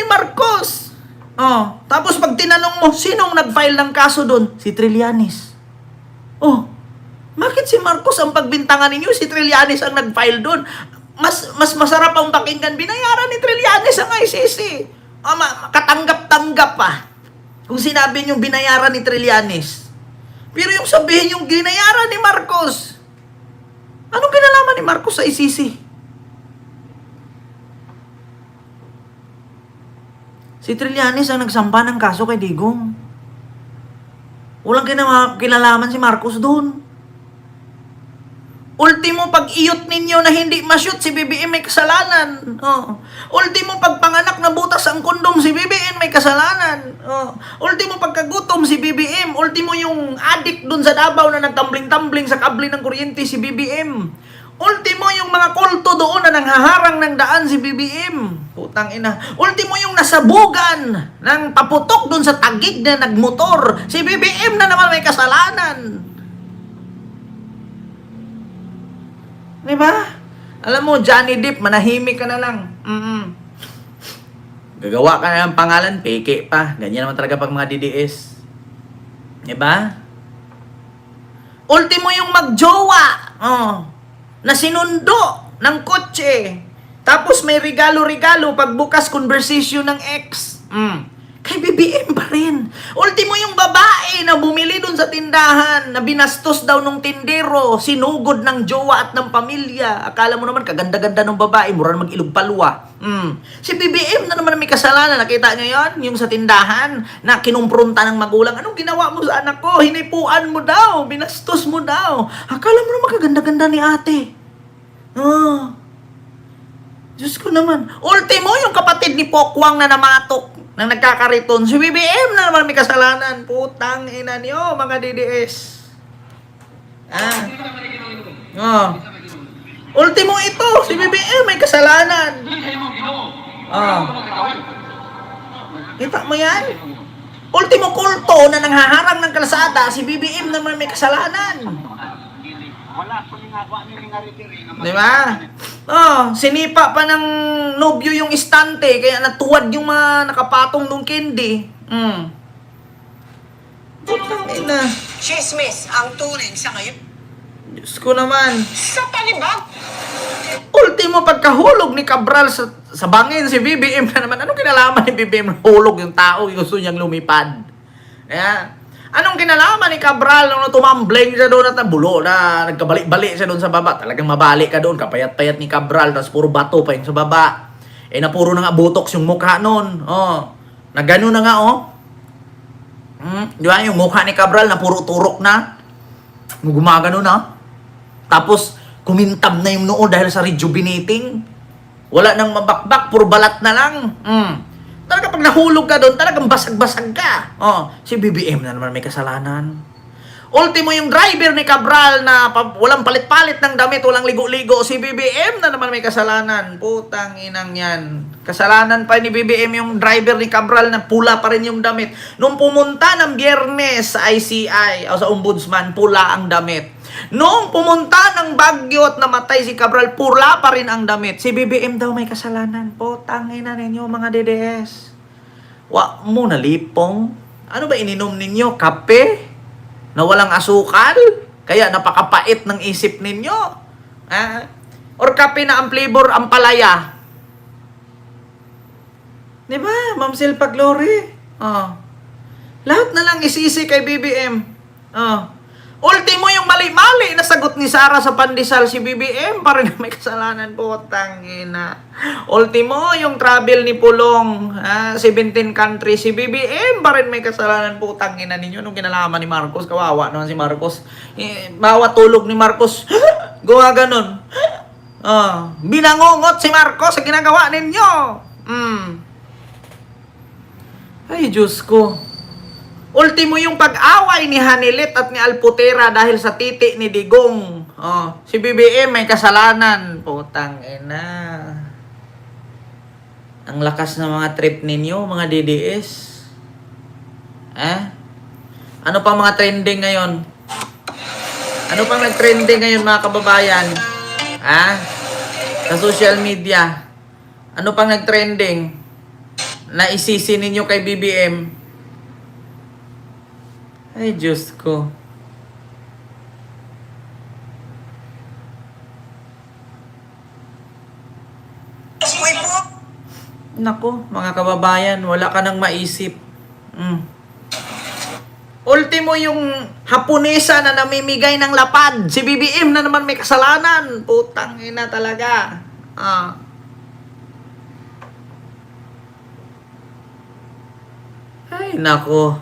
Marcos. Oh, tapos pag tinanong mo, sinong nag-file ng kaso doon? Si Trillanes. Oh, bakit si Marcos ang pagbintangan ninyo? Si Trillanes ang nag-file doon. Mas masarap ang pakinggan. Binayaran ni Trillanes ang ICC. Katanggap-tanggap pa. Kung sinabi niyo binayaran ni Trillanes. Pero yung sabihin yung binayaran ni Marcos. Anong kinalaman ni Marcos sa ICC? Si Trillanes ang nagsampa ng kaso kay Digong. Walang kinalaman si Marcos doon. Ultimo, pag iyot ninyo na hindi ma-shoot, si BBM may kasalanan. Oh. Ultimo, pag panganak na butas ang kondom, si BBM may kasalanan. Oh. Ultimo, pagkagutom, si BBM. Ultimo, yung addict dun sa Davao na nagtambling-tambling sa kable ng kuryente, si BBM. Ultimo, yung mga kulto doon na nanghaharang ng daan, si BBM. Putang ina. Ultimo, yung nasabugan ng paputok dun sa tagig na nagmotor, si BBM na naman may kasalanan. Diba? Alam mo, Johnny Depp, manahimik ka na lang. Gagawa ka na ng pangalan, peke pa. Ganyan naman talaga pag mga DDS. Diba? Ultimo yung magjowa. Na sinundo ng kotse. Tapos may regalo-regalo pagbukas conversation ng ex. Kay BBM pa rin. Ultimo yung babae na bumili dun sa tindahan, na binastos daw nung tindero, sinugod ng jowa at ng pamilya. Akala mo naman, kaganda-ganda ng babae, mura na mag-ilog palwa. Si BBM na naman may kasalanan. Nakita nyo yun? Yung sa tindahan, na kinumpronta ng magulang. Anong ginawa mo sa anak ko? Hinipuan mo daw, binastos mo daw. Akala mo naman, kaganda-ganda ni ate. Diyos ko naman. Ultimo yung kapatid ni Pokwang na namatok nang nagkakariton. Si BBM na naman may kasalanan. Putang ina niyo, mga DDS. Ultimo ito, si BBM may kasalanan. Kita mo yan? Ultimo kulto na nanghaharang ng kalsada, si BBM na naman may kasalanan. Di ba? Sinipa pa ng nobyo yung istante, kaya natuwad yung mga nakapatong nung candy. Putang ina. Chismis ang turing sa ngayon. Diyos ko naman. Sa talibag! Ultimo, pagkahulog ni Cabral sa bangin, si BBM na naman. Anong kinalaman ni BBM? Hulog yung tao, gusto niyang lumipad. Kaya, anong kinalaman ni Cabral nung tumambling siya doon at bulo na nagkabalik-balik siya doon sa baba? Talagang mabalik ka doon, kapayat-payat ni Cabral, tapos puro bato pa yung sa baba. Na puro na nga butox yung mukha noon. Na gano'n na nga, Di ba? Yung mukha ni Cabral na puro turok na. Gumagano na. Tapos, kumintab na yung noo dahil sa rejuvenating. Wala nang mabakbak, puro balat na lang. Talaga pag nahulog ka doon, talagang basag-basag ka. Si BBM na naman may kasalanan. Ultimo yung driver ni Cabral na walang palit-palit ng damit, walang ligo-ligo. Si BBM na naman may kasalanan. Putang inang yan. Kasalanan pa ni BBM yung driver ni Cabral na pula pa rin yung damit. Nung pumunta ng Biyernes sa ICI o sa Ombudsman, pula ang damit. Nung pumunta ng Baguio at namatay si Cabral, pula pa rin ang damit. Si BBM daw may kasalanan. Putang ina ninyo, mga DDS. Wa mo nalipong. Ano ba ininom ninyo? Kape? Na walang asukal? Kaya napakapait ng isip ninyo? Or kape na ang flavor ang palaya? Diba, Ma'am Silpa Glory? Lahat na lang isisi kay BBM. Ultimo yung mali-mali na sagot ni Sara sa pandesal, si BBM pa rin may kasalanan. Putang ina. Ultimo yung travel ni Pulong, 17 countries, si BBM pa rin may kasalanan. Putang ina ninyo nung kinalaman ni Marcos. Kawawa naman si Marcos. Bawat tulog ni Marcos, gawa ganon. Binangungot si Marcos sa ginagawa ninyo. Ay, Diyos ko. Ultimo yung pag-away ni Hanilet at ni Alputera dahil sa titi ni Digong. Si BBM may kasalanan. Putang ina. Ang lakas ng mga trip ninyo, mga DDS. Ano pa mga trending ngayon? Ano pang nag-trending ngayon, mga kababayan? Sa social media. Ano pang nag-trending? na isisi ninyo kay BBM. Ay, Diyos ko. Uy po. Nako, mga kababayan, wala ka nang maisip. Ultimo yung Haponesa na namimigay ng lapad. Si BBM na naman may kasalanan. Putang ina talaga. Ay, nako.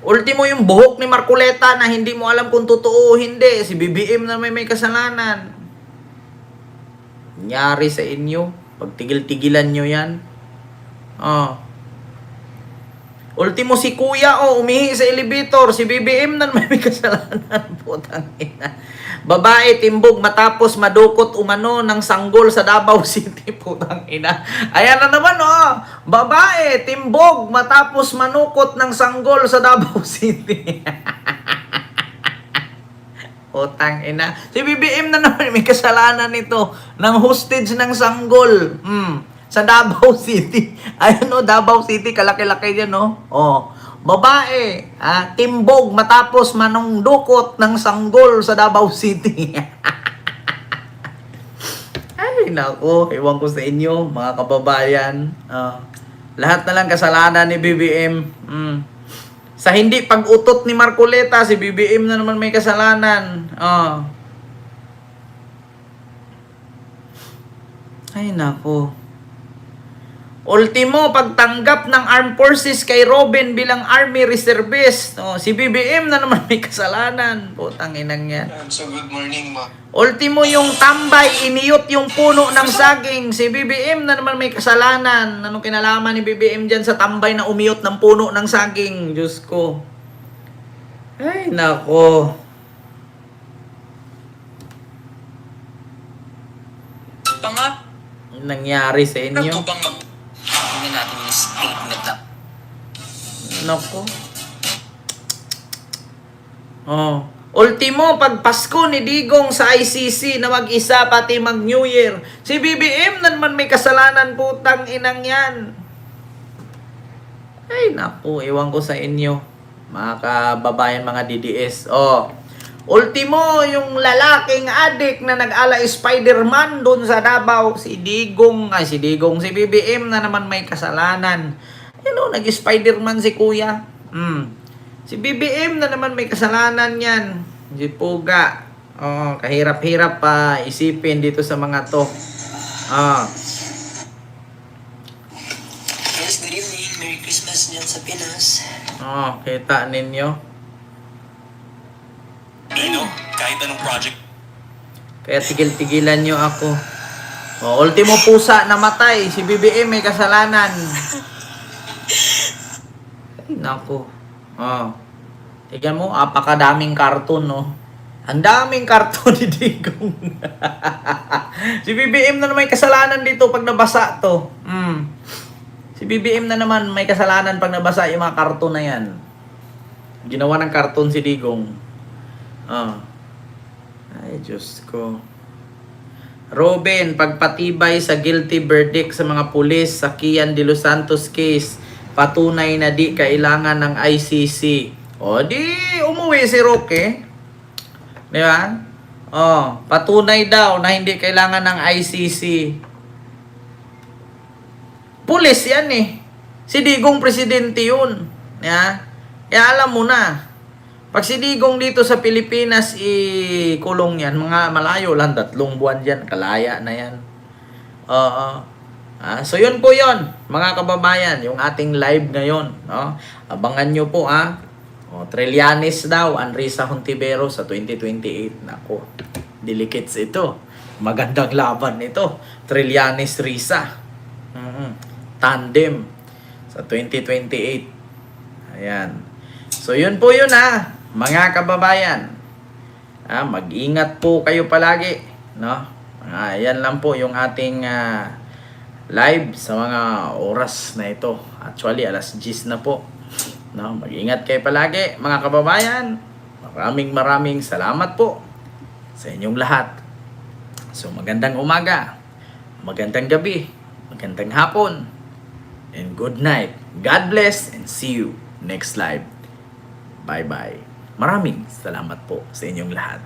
Ultimo yung buhok ni Marcoleta na hindi mo alam kung totoo o hindi. Si BBM na may kasalanan. Nangyari sa inyo. Pagtigil-tigilan nyo yan. Ultimo si Kuya, umihi sa elevator. Si BBM na may kasalanan. Putang ina. Babae, timbog matapos madukot umano ng sanggol sa Davao City. Putang ina. Ayan na naman, Babae, timbog matapos manukot ng sanggol sa Davao City. Putang ina. Si BBM na naman may kasalanan nito ng hostage ng sanggol. Sa Davao City. Ayun, Davao City, kalaki-laki yan, Babae, timbog matapos manungdukot ng sanggol sa Davao City. Ay, nako, ewan ko sa inyo, mga kababayan. Lahat na lang kasalanan ni BBM. Sa hindi pag-utot ni Marcoleta, si BBM na naman may kasalanan. Ay, nako. Ultimo, pagtanggap ng Armed Forces kay Robin bilang Army Reservist. Si BBM na naman may kasalanan. Putang inang yan. So good morning, ma. Ultimo, yung tambay, iniyot yung puno ng saging. Si BBM na naman may kasalanan. Anong kinalaman ni BBM dyan sa tambay na umiyot ng puno ng saging? Diyos ko. Ay, nako. Pangat, Nangyari sa inyo. ko bang tingnan natin yung statement na Nako. Ultimo, pag Pasko ni Digong sa ICC na mag-isa pati mag-New Year. Si BBM na naman may kasalanan, putang inang yan. Ay, naku, ewan ko sa inyo. Mga kababayan, mga DDS. Ultimo, yung lalaking adik na nag-ala Spider-Man doon sa Davao. Si BBM na naman may kasalanan. Nag-Spider-Man si Kuya. Si BBM na naman may kasalanan yan. Si Puga. Kahirap-hirap pa isipin dito sa mga to. Yes, good evening. Merry Christmas dyan sa Pinas. Kita ninyo. Kahit anong project. Kaya tigil-tigilan nyo ako. Ultimo pusa namatay. Si BBM may kasalanan. Ay, naku. Tignan mo, apakadaming karton, Ang daming karton ni Digong. Si BBM na naman may kasalanan dito pag nabasa to. Si BBM na naman may kasalanan pag nabasa yung mga karton na yan. Ginawa ng karton si Digong. Ay, Diyos ko. Robin, pagpatibay sa guilty verdict sa mga pulis sa Kian de los Santos case, patunay na di kailangan ng ICC. Di umuwi si Roque. Di ba? Patunay daw na hindi kailangan ng ICC. Pulis yan Si Digong presidente yun. Kaya alam mo na. Pag si Digong dito sa Pilipinas, kulong yan. Mga malayo lang, 3 buwan dyan. Kalaya na yan. So yun po yun, mga kababayan. Yung ating live ngayon. Abangan nyo po, Trillanes daw, Anrisa Hontiveros sa 2028. Nako, delicates ito. Magandang laban nito. Trillanes Risa. Tandem sa 2028. Ayan. So yun po yun mga kababayan. Mag-ingat po kayo palagi, Ayan lang po yung ating live sa mga oras na ito. Actually, 10:00 na po. Mag-ingat kayo palagi, mga kababayan. Maraming salamat po sa inyong lahat. So, magandang umaga, magandang gabi, magandang hapon, and good night. God bless and see you next live. Bye-bye. Maraming salamat po sa inyong lahat.